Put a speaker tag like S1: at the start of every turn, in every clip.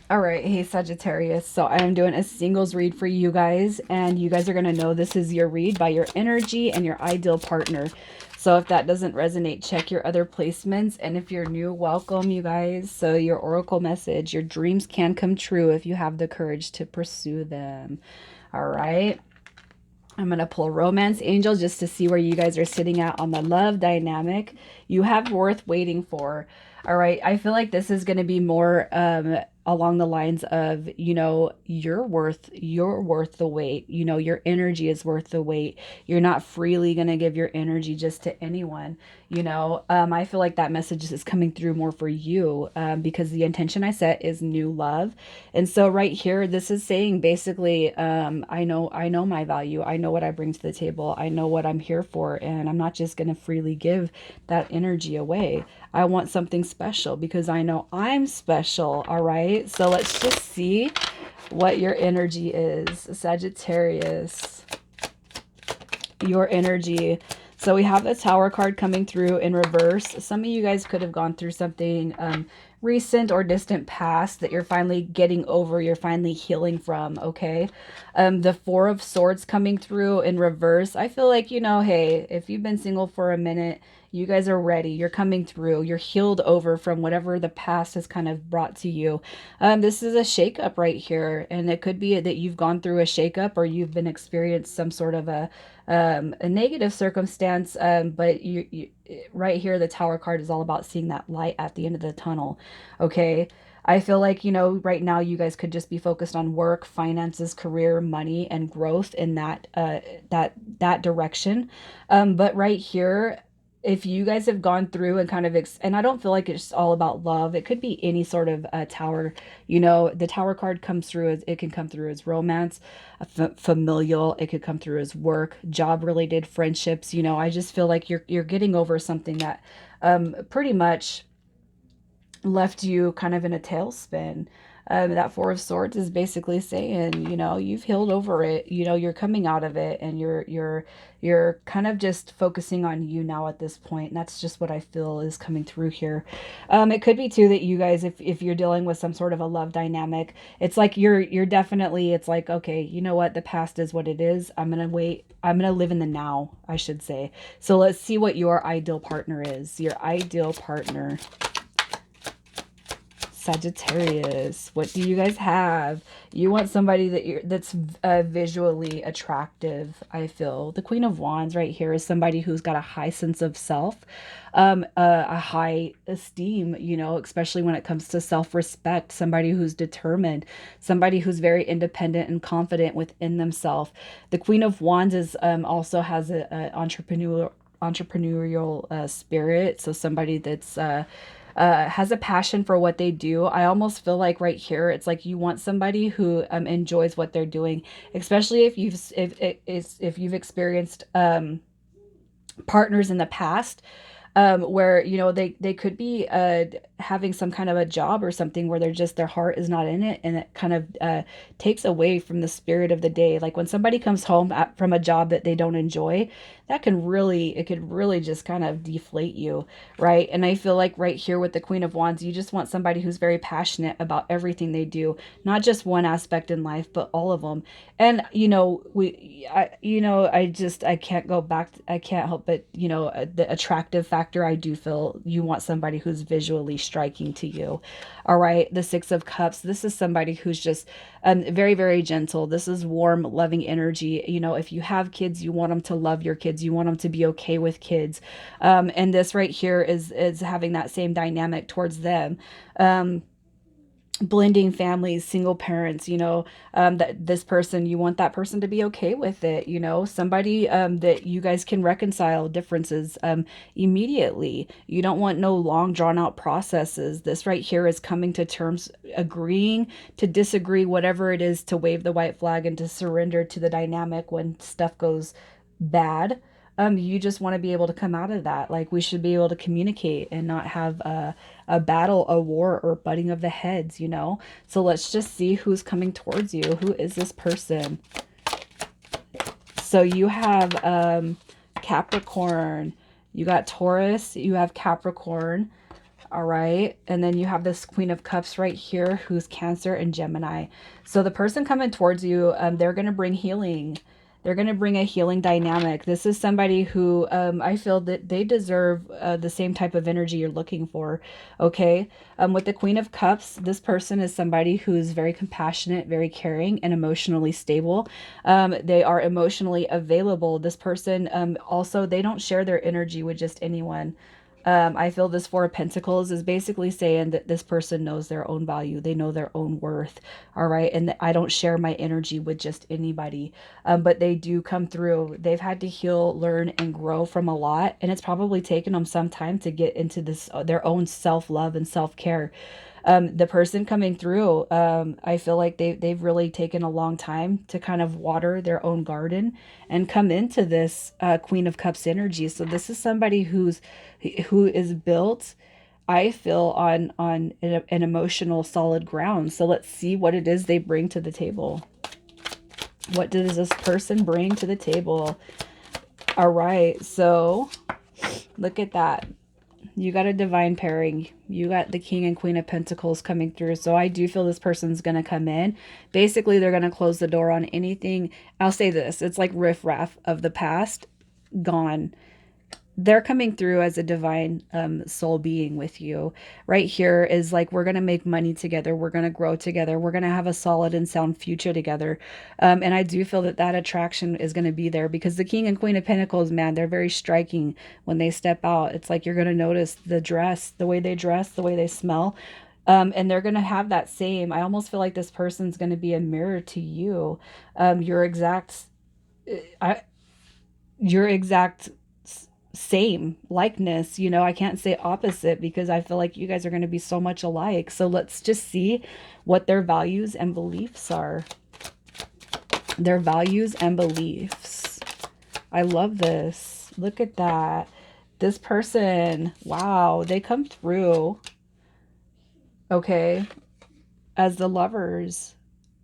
S1: All right, hey Sagittarius. So I am doing a singles read for you guys, and you guys are going to know this is your read by your energy and your ideal partner. So if that doesn't resonate, check your other placements. And if you're new, welcome, you guys. So your oracle message, your dreams can come true if you have the courage to pursue them. All right. I'm going to pull Romance Angel just to see where you guys are sitting at on the love dynamic. You have worth waiting for. All right. I feel like this is going to be more along the lines of, you're worth the wait. Your energy is worth the wait. You're not freely going to give your energy just to anyone. I feel like that message is coming through more for you because the intention I set is new love. And so right here, this is saying basically, I know my value. I know what I bring to the table. I know what I'm here for, and I'm not just going to freely give that energy away. I want something special because I know I'm special. All right. So let's just see what your energy is, Sagittarius. Your energy. So we have the Tower card coming through in reverse. Some of you guys could have gone through something recent or distant past that you're finally getting over, you're finally healing from, okay? The Four of Swords coming through in reverse. I feel like, hey, if you've been single for a minute, you guys are ready. You're coming through. You're healed over from whatever the past has kind of brought to you. This is a shakeup right here, and it could be that you've gone through a shakeup or you've been experienced some sort of a negative circumstance. But right here, the Tower card is all about seeing that light at the end of the tunnel. Okay. I feel like, right now you guys could just be focused on work, finances, career, money, and growth in that direction. But right here, if you guys have gone through and kind of and I don't feel like it's all about love. It could be any sort of tower. The Tower card comes through as, it can come through as romance, familial. It could come through as work, job related, friendships. I just feel like you're getting over something that pretty much left you kind of in a tailspin. That Four of Swords is basically saying, you've healed over it. You're coming out of it, and you're kind of just focusing on you now at this point. And that's just what I feel is coming through here. It could be too that you guys, if you're dealing with some sort of a love dynamic, it's like you're definitely, it's like, okay, you know what, the past is what it is. I'm gonna wait. I'm gonna live in the now, I should say. So let's see what your ideal partner is. Your ideal partner. Sagittarius, what do you guys have? You want somebody that's visually attractive. I feel the Queen of Wands right here is somebody who's got a high sense of self, a high esteem. Especially when it comes to self-respect. Somebody who's determined, somebody who's very independent and confident within themselves. The Queen of Wands is also has a entrepreneurial spirit. So somebody that's has a passion for what they do. I almost feel like right here, it's like you want somebody who enjoys what they're doing, especially if you've experienced partners in the past where they could be having some kind of a job or something where their heart is not in it, and it kind of takes away from the spirit of the day. Like when somebody comes home from a job that they don't enjoy, it could really just kind of deflate you, right? And I feel like right here with the Queen of Wands, you just want somebody who's very passionate about everything they do, not just one aspect in life, but all of them. And I can't go back. I can't help but the attractive factor. I do feel you want somebody who's visually striking to you. All right, the Six of Cups. This is somebody who's just very, very gentle. This is warm, loving energy. If you have kids, you want them to love your kids. You want them to be okay with kids. And this right here is having that same dynamic towards them. Blending families, single parents, that this person, you want that person to be okay with it, somebody that you guys can reconcile differences immediately. You don't want no long drawn out processes. This right here is coming to terms, agreeing to disagree, whatever it is, to wave the white flag and to surrender to the dynamic when stuff goes bad. You just want to be able to come out of that. Like, we should be able to communicate and not have a battle, a war, or butting of the heads. So let's just see who's coming towards you. Who is this person? So you have Capricorn, you got Taurus, you have Capricorn. All right. And then you have this Queen of Cups right here, who's Cancer and Gemini. So the person coming towards you, they're going to bring healing. They're going to bring a healing dynamic. This is somebody who I feel that they deserve the same type of energy you're looking for. Okay. With the Queen of Cups, this person is somebody who's very compassionate, very caring, and emotionally stable. They are emotionally available. This person also, they don't share their energy with just anyone. I feel this Four of Pentacles is basically saying that this person knows their own value. They know their own worth. All right. And I don't share my energy with just anybody. But they do come through. They've had to heal, learn, and grow from a lot. And it's probably taken them some time to get into this, their own self-love and self-care. The person coming through, I feel like they've really taken a long time to kind of water their own garden and come into this Queen of Cups energy. So this is somebody who is built, I feel, on an emotional solid ground. So let's see what it is they bring to the table. What does this person bring to the table? All right, so look at that. You got a divine pairing. You got the King and Queen of Pentacles coming through. So I do feel this person's going to come in. Basically, they're going to close the door on anything. I'll say this. It's like riff-raff of the past gone. They're coming through as a divine soul being with you. Right here is like, we're going to make money together. We're going to grow together. We're going to have a solid and sound future together. And I do feel that that attraction is going to be there because the King and Queen of Pentacles, man, they're very striking when they step out. It's like you're going to notice the dress, the way they dress, the way they smell. And they're going to have that same, I almost feel like this person's going to be a mirror to you. Your exact, your exact same likeness, you know. I can't say opposite because I feel like you guys are going to be so much alike. So let's just see what their values and beliefs are. Their values and beliefs. I love this. Look at that. This person, wow, they come through, okay, as the Lovers.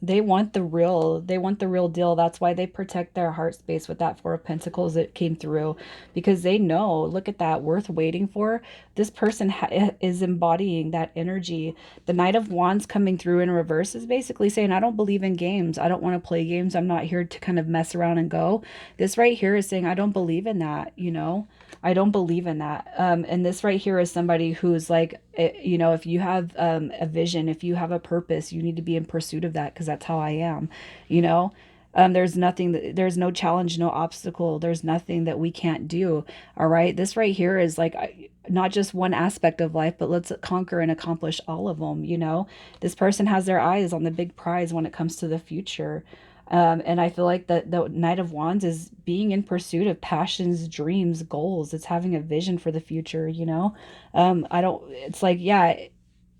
S1: They want the real deal. That's why they protect their heart space with that Four of Pentacles that came through, because they know, look at that, worth waiting for. This person is embodying that energy. The Knight of Wands coming through in reverse is basically saying, I don't believe in games. I don't want to play games. I'm not here to kind of mess around and go. This right here is saying, I don't believe in that, you know. I don't believe in that. And this right here is somebody who's like, you know, if you have a vision, if you have a purpose, you need to be in pursuit of that, because that's how I am, you know. There's nothing, there's no challenge, no obstacle. There's nothing that we can't do. All right. This right here is like, not just one aspect of life, but let's conquer and accomplish all of them. You know, this person has their eyes on the big prize when it comes to the future. And I feel like the Knight of Wands is being in pursuit of passions, dreams, goals. It's having a vision for the future, you know? It's like, yeah,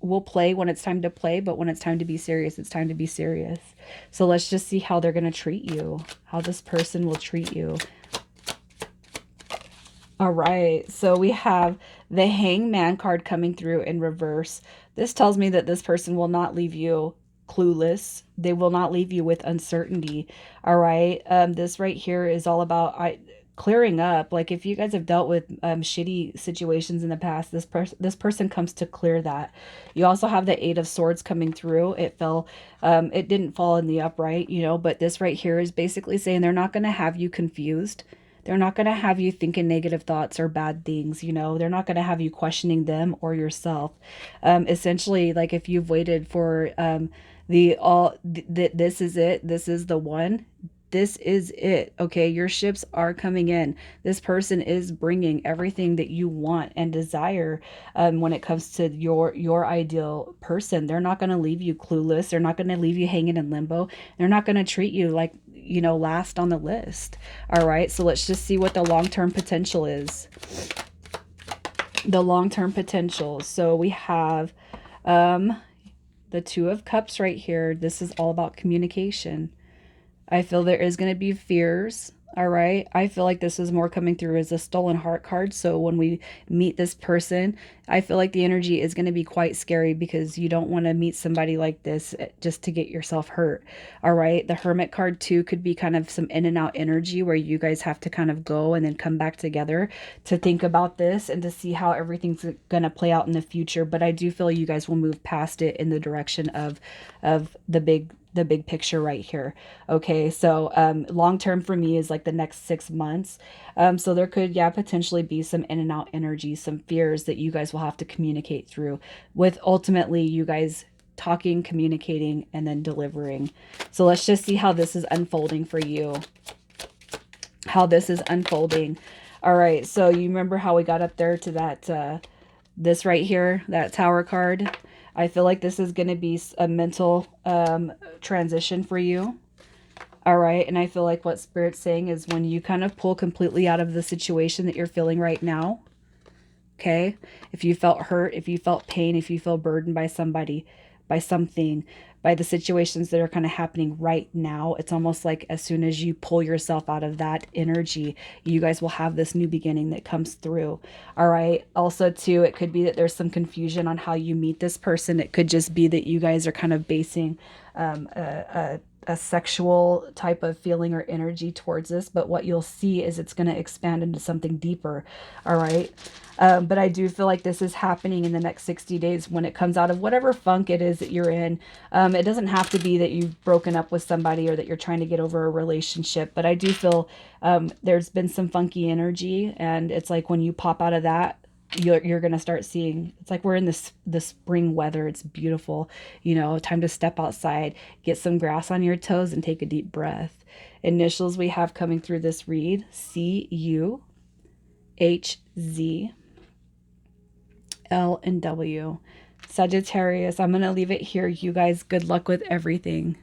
S1: we'll play when it's time to play, but when it's time to be serious, it's time to be serious. So let's just see how they're going to treat you, how this person will treat you. All right, so we have the Hangman card coming through in reverse. This tells me that this person will not leave you clueless. They will not leave you with uncertainty. All right, this right here is all about clearing up. Like if you guys have dealt with shitty situations in the past, this person comes to clear that. You also have the Eight of Swords coming through. It fell, it didn't fall in the upright, you know, but this right here is basically saying they're not going to have you confused. They're not going to have you thinking negative thoughts or bad things, you know. They're not going to have you questioning them or yourself. Essentially, like if you've waited for this is it, this is the one, this is it, okay? Your ships are coming in. This person is bringing everything that you want and desire when it comes to your ideal person. They're not going to leave you clueless. They're not going to leave you hanging in limbo. They're not going to treat you like, you know, last on the list. All right, so let's just see what the long-term potential is. The long-term potential. So we have the Two of Cups right here. This is all about communication. I feel there is going to be fears. All right. I feel like this is more coming through as a stolen heart card. So when we meet this person, I feel like the energy is going to be quite scary because you don't want to meet somebody like this just to get yourself hurt. All right. The Hermit card too could be kind of some in and out energy where you guys have to kind of go and then come back together to think about this and to see how everything's going to play out in the future. But I do feel you guys will move past it in the direction of the big picture right here. Okay, so long term for me is like the next 6 months. So there could, yeah, potentially be some in and out energy, some fears that you guys will have to communicate through, with ultimately you guys talking, communicating, and then delivering. So let's just see how this is unfolding for you. How this is unfolding. All right, so you remember how we got up there to that this right here, that Tower card? I feel like this is going to be a mental transition for you. All right. And I feel like what Spirit's saying is when you kind of pull completely out of the situation that you're feeling right now, okay? If you felt hurt, if you felt pain, if you feel burdened by somebody, by something, by the situations that are kind of happening right now, it's almost like as soon as you pull yourself out of that energy, you guys will have this new beginning that comes through. All right. Also, too, it could be that there's some confusion on how you meet this person. It could just be that you guys are kind of basing a sexual type of feeling or energy towards this, but what you'll see is it's going to expand into something deeper. All right. But I do feel like this is happening in the next 60 days when it comes out of whatever funk it is that you're in. It doesn't have to be that you've broken up with somebody or that you're trying to get over a relationship, but I do feel there's been some funky energy, and it's like when you pop out of that, you're going to start seeing, it's like we're in the spring weather. It's beautiful, time to step outside, get some grass on your toes, and take a deep breath. Initials we have coming through this read: CUHZ, L, and W. Sagittarius, I'm going to leave it here. You guys, good luck with everything.